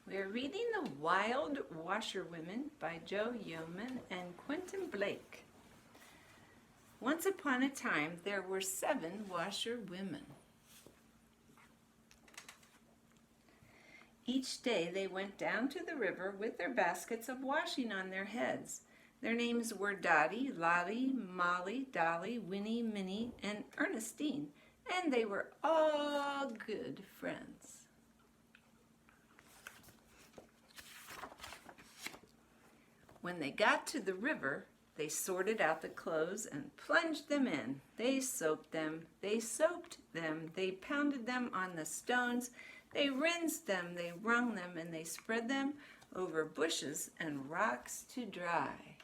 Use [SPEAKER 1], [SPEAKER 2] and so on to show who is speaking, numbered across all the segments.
[SPEAKER 1] We're reading The Wild Washerwomen by Jo Yeoman and Quentin Blake. Once upon a time, there were 7 washerwomen. Each day they went down to the river with their baskets of washing on their heads. Their names were Dottie, Lottie, Molly, Dolly, Winnie, Minnie, and Ernestine, and they were all good friends. When they got to the river, they sorted out the clothes and plunged them in. They soaped them, they soaped them, they pounded them on the stones, they rinsed them, they wrung them, and they spread them over bushes and rocks to dry.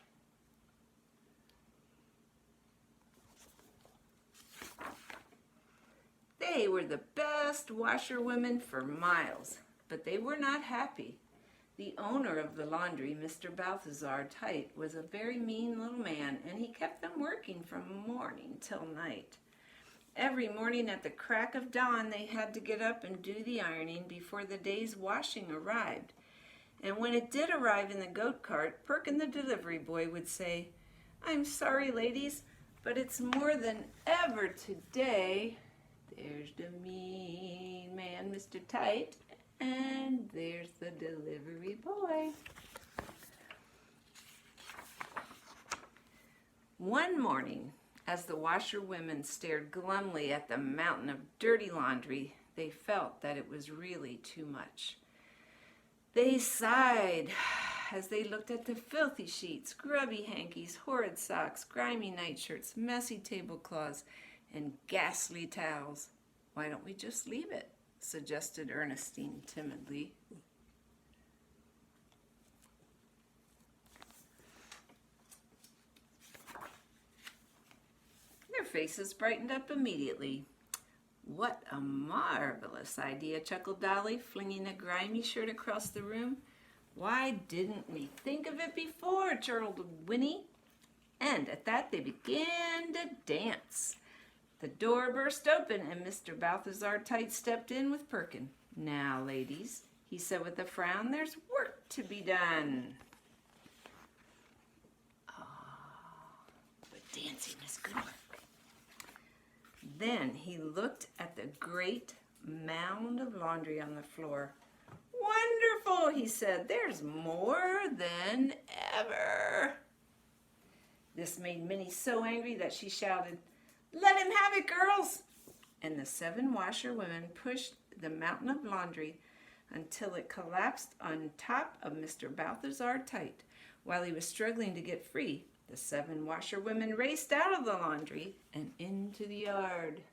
[SPEAKER 1] They were the best washerwomen for miles, but they were not happy. The owner of the laundry, Mr. Balthazar Tite, was a very mean little man, and he kept them working from morning till night. Every morning at the crack of dawn, they had to get up and do the ironing before the day's washing arrived. And when it did arrive in the goat cart, Perkin the delivery boy would say, "I'm sorry, ladies, but it's more than ever today. There's the mean man, Mr. Tite, and there's the delivery boy." One morning, as the washerwomen stared glumly at the mountain of dirty laundry, they felt that it was really too much. They sighed as they looked at the filthy sheets, grubby hankies, horrid socks, grimy nightshirts, messy tablecloths, and ghastly towels. "Why don't we just leave it?" suggested Ernestine timidly. Their faces brightened up immediately. "What a marvelous idea," chuckled Dolly, flinging a grimy shirt across the room. "Why didn't we think of it before?" chortled Winnie. And at that they began to dance. The door burst open and Mr. Balthazar Tite stepped in with Perkin. "Now, ladies," he said with a frown, "there's work to be done." Oh, but dancing is good work. Then he looked at the great mound of laundry on the floor. "Wonderful," he said. "There's more than ever." This made Minnie so angry that she shouted, "Let him have it, girls!" And the 7 washerwomen pushed the mountain of laundry until it collapsed on top of Mr. Balthazar Tite. While he was struggling to get free, the 7 washerwomen raced out of the laundry and into the yard.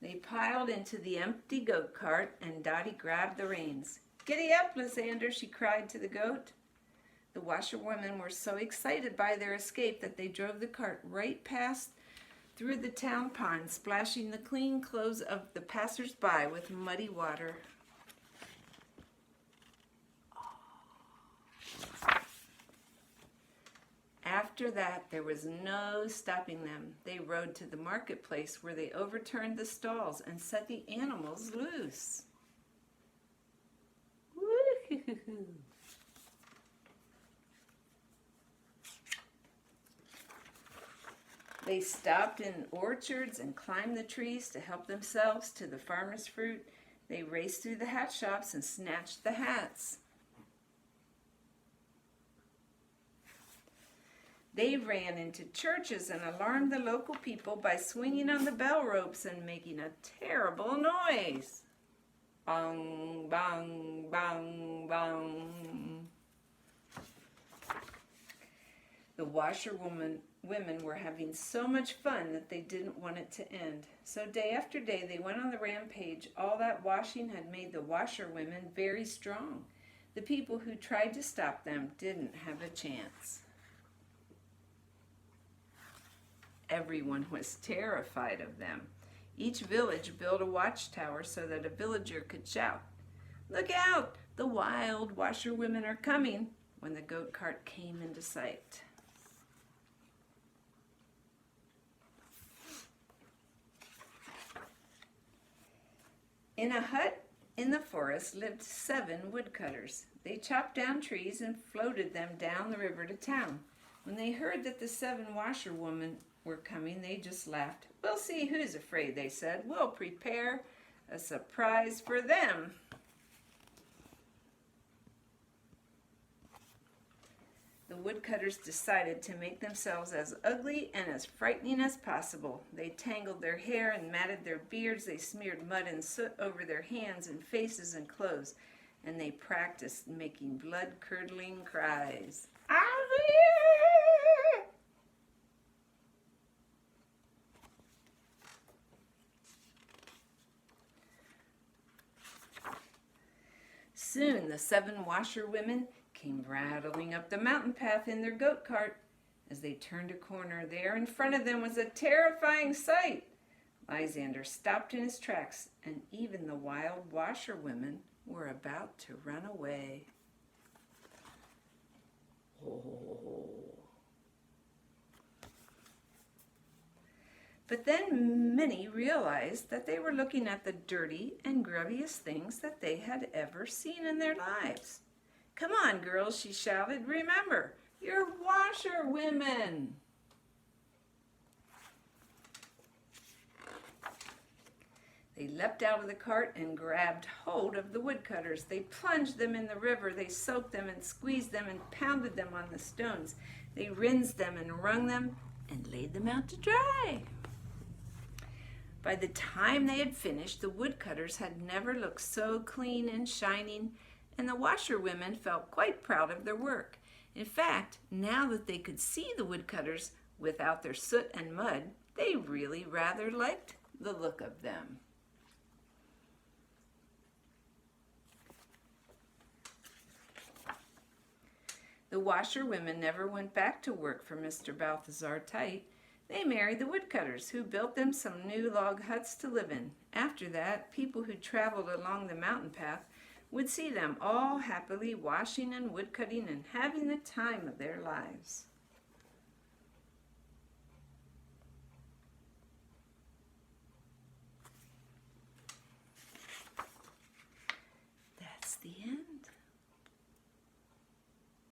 [SPEAKER 1] They piled into the empty goat cart, and Dottie grabbed the reins. "Giddy up, Lysander," she cried to the goat. The washerwomen were so excited by their escape that they drove the cart right past through the town pond, splashing the clean clothes of the passers-by with muddy water. After that, there was no stopping them. They rode to the marketplace where they overturned the stalls and set the animals loose. Woo-hoo-hoo-hoo. They stopped in orchards and climbed the trees to help themselves to the farmer's fruit. They raced through the hat shops and snatched the hats. They ran into churches and alarmed the local people by swinging on the bell ropes and making a terrible noise. Bang, bang, bang, bang. The washerwomen were having so much fun that they didn't want it to end. So day after day they went on the rampage. All that washing had made the washerwomen very strong. The people who tried to stop them didn't have a chance. Everyone was terrified of them. Each village built a watchtower so that a villager could shout, "Look out! The wild washerwomen are coming!" when the goat cart came into sight. In a hut in the forest lived 7 woodcutters. They chopped down trees and floated them down the river to town. When they heard that the 7 washerwomen were coming, they just laughed. "We'll see who's afraid," they said. "We'll prepare a surprise for them." The woodcutters decided to make themselves as ugly and as frightening as possible. They tangled their hair and matted their beards. They smeared mud and soot over their hands and faces and clothes. And they practiced making blood-curdling cries. Soon the 7 washerwomen came rattling up the mountain path in their goat cart. As they turned a corner, there in front of them was a terrifying sight. Lysander stopped in his tracks, and even the wild washerwomen were about to run away. Oh. But then Minnie realized that they were looking at the dirty and grubbiest things that they had ever seen in their lives. "Come on, girls," she shouted. "Remember, you're washerwomen." They leapt out of the cart and grabbed hold of the woodcutters. They plunged them in the river. They soaked them and squeezed them and pounded them on the stones. They rinsed them and wrung them and laid them out to dry. By the time they had finished, the woodcutters had never looked so clean and shining, and the washerwomen felt quite proud of their work. In fact, now that they could see the woodcutters without their soot and mud, they really rather liked the look of them. The washerwomen never went back to work for Mr. Balthazar Tite. They married the woodcutters, who built them some new log huts to live in. After that, people who traveled along the mountain path would see them all happily washing and woodcutting and having the time of their lives.